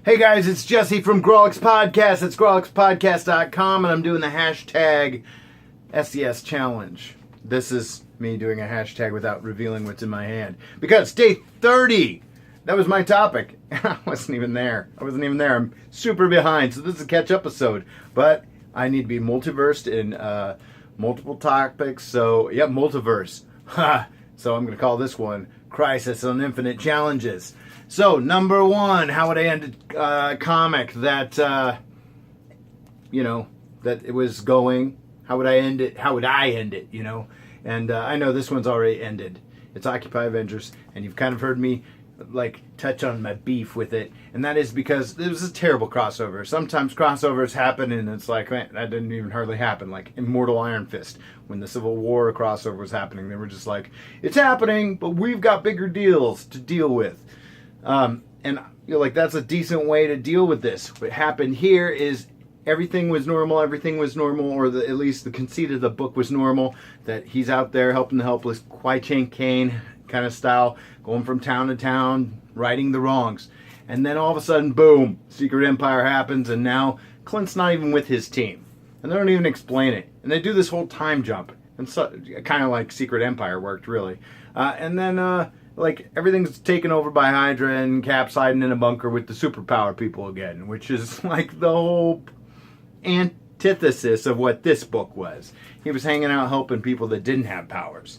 Hey guys, it's Jesse from Grawlix Podcast. It's grawlixpodcast.com, and I'm doing the hashtag SES challenge. This is me doing a hashtag without revealing what's in my hand. Because day 30, that was my topic. I wasn't even there. I'm super behind, so this is a catch-up episode. But I need to be multiversed in multiple topics, so, yeah, multiverse. So I'm going to call this one Crisis on Infinite Challenges. So, number one, how would I end a comic that, that it was going? How would I end it? And I know this one's already ended. It's Occupy Avengers, and you've kind of heard me, touch on my beef with it. And that is because it was a terrible crossover. Sometimes crossovers happen, and it's like, man, that didn't even hardly happen. Like Immortal Iron Fist, when the Civil War crossover was happening, they were just like, it's happening, but we've got bigger deals to deal with. And that's a decent way to deal with this. What happened here is everything was normal, or at least the conceit of the book was normal, that he's out there helping the helpless, Kwai Chang Caine kind of style, going from town to town, righting the wrongs. And then all of a sudden, boom, Secret Empire happens, and now Clint's not even with his team. And they don't even explain it. And they do this whole time jump. And so, kind of like Secret Empire worked, really. And then, everything's taken over by Hydra and Cap's hiding in a bunker with the superpower people again, which is like the whole antithesis of what this book was. He was hanging out helping people that didn't have powers.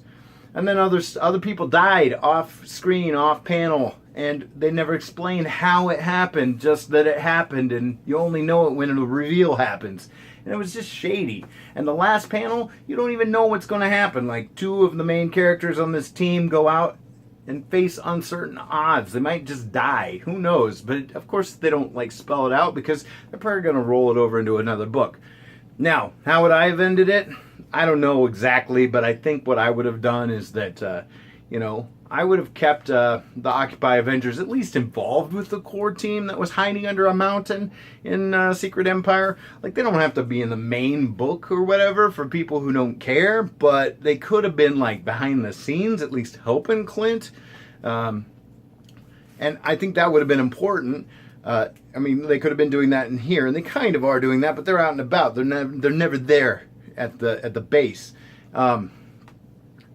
And then other people died off screen, off panel, and they never explained how it happened, just that it happened, and you only know it when a reveal happens. And it was just shady. And the last panel, you don't even know what's going to happen. Like, two of the main characters on this team go out and face uncertain odds. They might just die. Who knows? But of course they don't spell it out, because they're probably going to roll it over into another book. Now, how would I have ended it? I don't know exactly, but I think what I would have done is that, I would have kept the Occupy Avengers at least involved with the core team that was hiding under a mountain in Secret Empire. They don't have to be in the main book or whatever for people who don't care, but they could have been behind the scenes, at least helping Clint. And I think that would have been important. They could have been doing that in here, and they kind of are doing that, but they're out and about. They're never there at the base.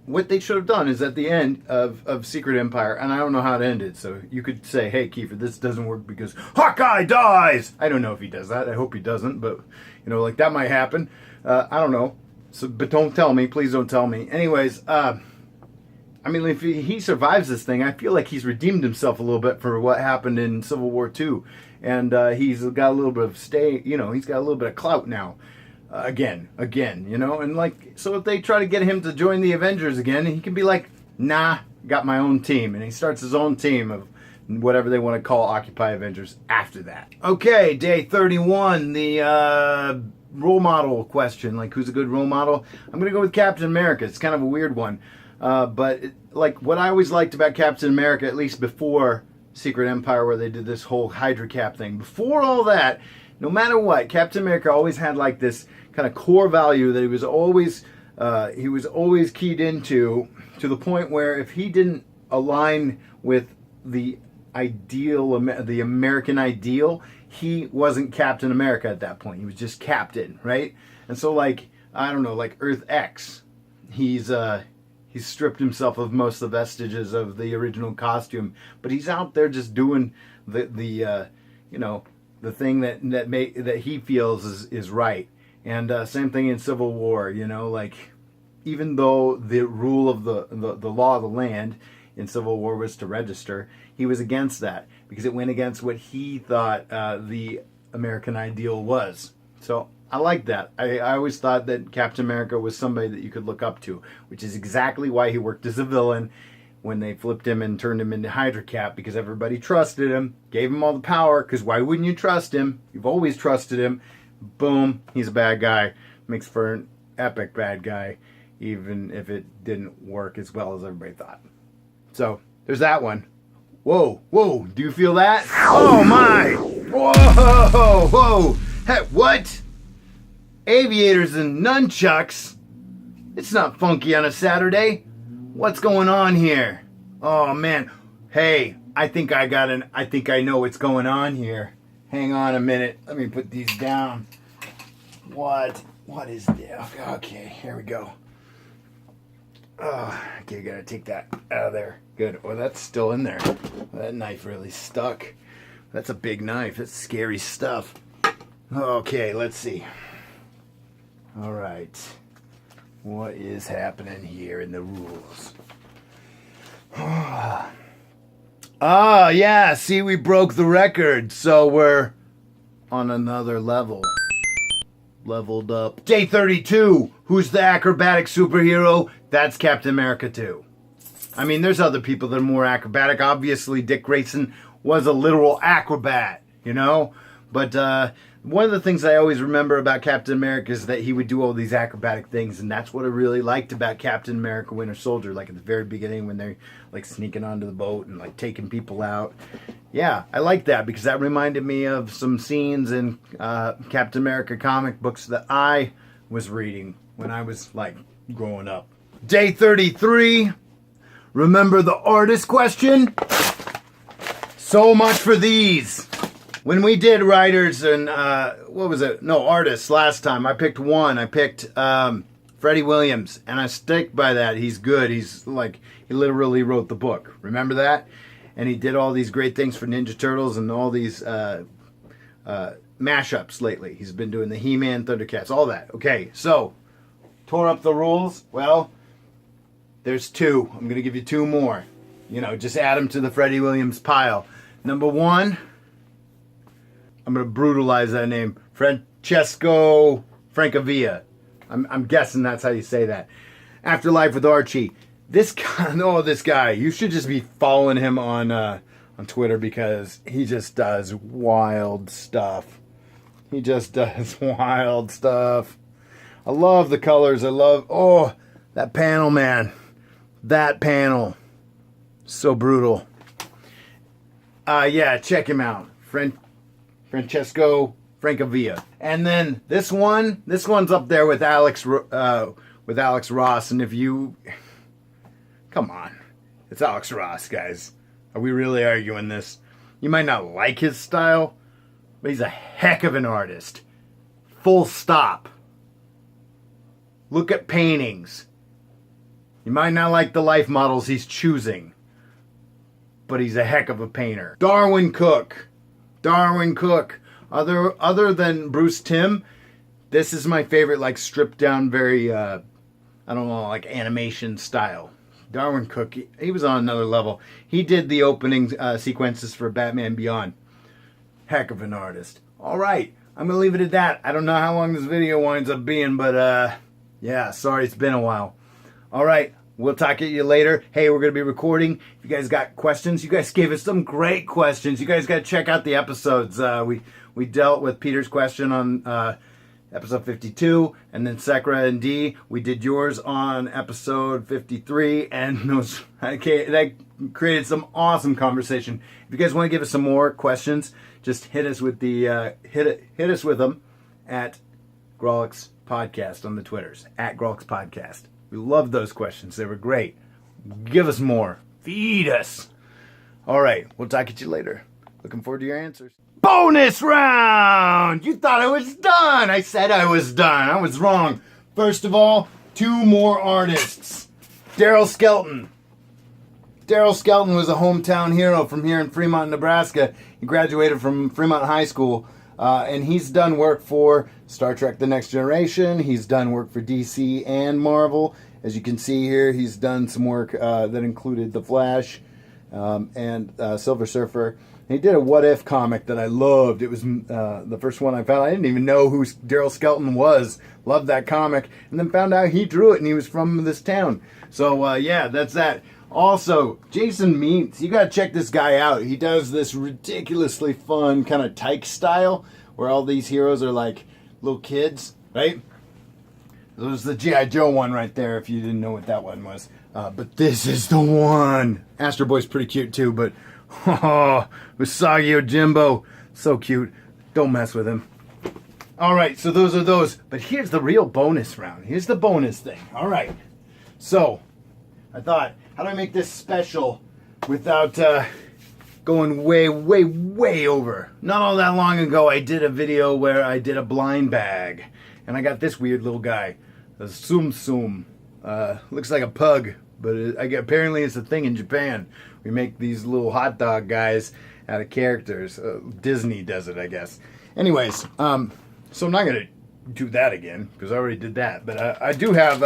What they should have done is at the end of Secret Empire, and I don't know how to end it, so you could say, hey, Kiefer, this doesn't work because Hawkeye dies! I don't know if he does that. I hope he doesn't, but, that might happen. I don't know. So, but don't tell me. Please don't tell me. Anyways, if he survives this thing, I feel like he's redeemed himself a little bit for what happened in Civil War II. And he's got a little bit of he's got a little bit of clout now. Again, and so if they try to get him to join the Avengers again, he can be like, nah, got my own team, and he starts his own team of whatever they want to call Occupy Avengers after that. Okay, day 31, the role model question, who's a good role model? I'm going to go with Captain America. It's kind of a weird one, but what I always liked about Captain America, at least before Secret Empire, where they did this whole Hydra Cap thing, before all that, no matter what, Captain America always had this kind of core value that he was always keyed into, to the point where if he didn't align with the ideal, the American ideal, he wasn't Captain America at that point. He was just Captain, right? And so I don't know, Earth X, he's stripped himself of most of the vestiges of the original costume, but he's out there just doing the thing that he feels is right. And same thing in Civil War, even though the rule of the law of the land in Civil War was to register, he was against that because it went against what he thought the American ideal was. So I like that. I always thought that Captain America was somebody that you could look up to, which is exactly why he worked as a villain when they flipped him and turned him into Hydra Cap, because everybody trusted him, gave him all the power, because why wouldn't you trust him? You've always trusted him. Boom, he's a bad guy. Makes for an epic bad guy, even if it didn't work as well as everybody thought. So, there's that one. Whoa, do you feel that? Oh my! Whoa! Hey, what? Aviators and nunchucks? It's not funky on a Saturday. What's going on here? Oh man. Hey, I think I know what's going on here. Hang on a minute. Let me put these down. What is there? Okay, here we go. Oh, okay, gotta take that out of there. Good. Oh, that's still in there. That knife really stuck. That's a big knife. That's scary stuff. Okay, let's see. All right. What is happening here in the rules? Ah, yeah. See, we broke the record, so we're on another level. Leveled up. Day 32. Who's the acrobatic superhero? That's Captain America 2. I mean, there's other people that are more acrobatic. Obviously, Dick Grayson was a literal acrobat, you know? But one of the things I always remember about Captain America is that he would do all these acrobatic things, and that's what I really liked about Captain America Winter Soldier, like at the very beginning when they're like sneaking onto the boat and like taking people out. Yeah, I like that because that reminded me of some scenes in Captain America comic books that I was reading when I was like growing up. Day 33. Remember the artist question? So much for these. When we did writers and, artists last time, I picked one. I picked Freddie Williams, and I stick by that. He's good. He's like, he literally wrote the book. Remember that? And he did all these great things for Ninja Turtles and all these mashups lately. He's been doing the He-Man, Thundercats, all that. Okay, so, tore up the rules. Well, there's two. I'm going to give you two more. You know, just add them to the Freddie Williams pile. Number one, I'm going to brutalize that name. Francesco Francavilla. I'm guessing that's how you say that. Afterlife with Archie. This guy. You should just be following him on Twitter because he just does wild stuff. He just does wild stuff. I love the colors. I love, that panel, man. That panel. So brutal. Yeah, check him out. Francesco Francavilla. And then this one's up there with Alex Ross. And if you, come on, it's Alex Ross, guys. Are we really arguing this? You might not like his style, but he's a heck of an artist. Full stop. Look at paintings. You might not like the life models he's choosing, but he's a heck of a painter. Darwin Cook. Other than Bruce Timm, this is my favorite, like stripped down, very, like animation style. Darwin Cook, he was on another level. He did the opening sequences for Batman Beyond. Heck of an artist. All right, I'm going to leave it at that. I don't know how long this video winds up being, but yeah, sorry it's been a while. All right, we'll talk to you later. Hey, we're going to be recording. If you guys got questions, you guys gave us some great questions. You guys got to check out the episodes. We dealt with Peter's question on episode 52, and then Sakura and D. We did yours on episode 53, and that created some awesome conversation. If you guys want to give us some more questions, just hit us with hit us with them at Grawlix Podcast on the Twitters, at Grawlix Podcast. We love those questions. They were great. Give us more. Feed us. All right. We'll talk to you later. Looking forward to your answers. Bonus round! You thought I was done. I said I was done. I was wrong. First of all, two more artists. Daryl Skelton. Daryl Skelton was a hometown hero from here in Fremont, Nebraska. He graduated from Fremont High School. And he's done work for Star Trek The Next Generation. He's done work for DC and Marvel. As you can see here, he's done some work that included The Flash and Silver Surfer. And he did a What If comic that I loved. It was the first one I found. I didn't even know who Daryl Skelton was. Loved that comic. And then found out he drew it and he was from this town. So, yeah, that's that. Also, Jason Means, you gotta check this guy out. He does this ridiculously fun kind of tyke style where all these heroes are like little kids, right? There's the G.I. Joe one right there if you didn't know what that one was. But this is the one. Astro Boy's pretty cute too, but Usagi Ojimbo, so cute. Don't mess with him. Alright, so those are those. But here's the real bonus round. Here's the bonus thing. Alright, so I thought, how do I make this special without going way, way, way over. Not all that long ago, I did a video where I did a blind bag. And I got this weird little guy. A Tsum Tsum. Looks like a pug, but apparently it's a thing in Japan. We make these little hot dog guys out of characters. Disney does it, I guess. Anyways, so I'm not going to do that again, because I already did that. But I do have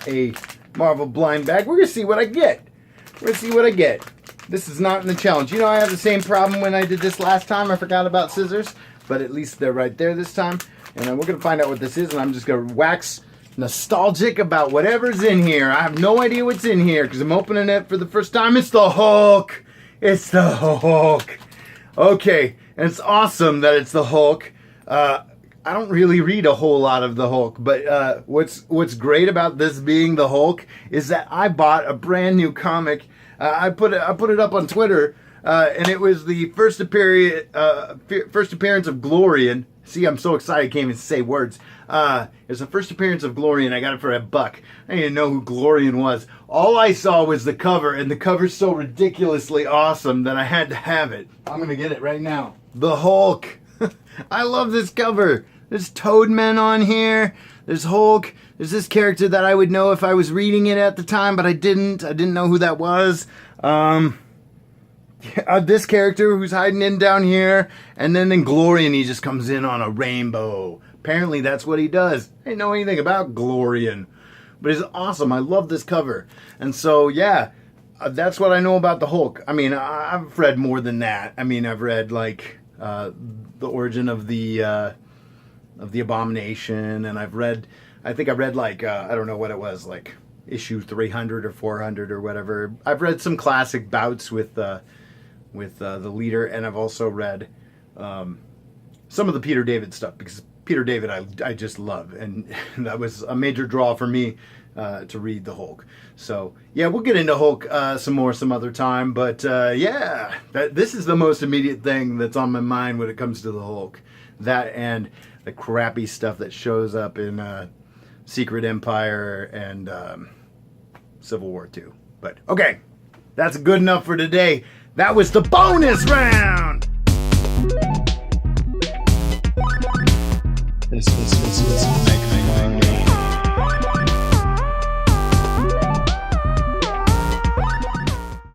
a Marvel blind bag. We're going to see what I get. We're going to see what I get. This is not in the challenge. You know, I have the same problem when I did this last time. I forgot about scissors, but at least they're right there this time. And we're going to find out what this is, and I'm just going to wax nostalgic about whatever's in here. I have no idea what's in here, because I'm opening it for the first time. It's the Hulk. It's the Hulk. Okay, and it's awesome that it's the Hulk. I don't really read a whole lot of the Hulk, but what's great about this being the Hulk is that I bought a brand new comic. I put it up on Twitter, and it was the first appearance of Glorian. See, I'm so excited I can't even say words. It's the first appearance of Glorian. I got it for $1. I didn't know who Glorian was. All I saw was the cover, and the cover's so ridiculously awesome that I had to have it. I'm going to get it right now. The Hulk. I love this cover. There's Toadman on here. There's Hulk. There's this character that I would know if I was reading it at the time, but I didn't. I didn't know who that was. This character who's hiding in down here, and then in Glorian he just comes in on a rainbow. Apparently that's what he does. I didn't know anything about Glorian, but it's awesome. I love this cover. And so yeah, that's what I know about the Hulk. I mean, I've read more than that. I mean, I've read like the origin of the Abomination, and I think I read like I don't know what it was, like issue 300 or 400 or whatever. I've read some classic bouts with the leader, and I've also read some of the Peter David stuff, because Peter David I just love, and that was a major draw for me to read the Hulk. So yeah, we'll get into Hulk some other time, but yeah, this is the most immediate thing that's on my mind when it comes to the Hulk. That and the crappy stuff that shows up in Secret Empire and Civil War 2. But okay, that's good enough for today. That was the bonus round! This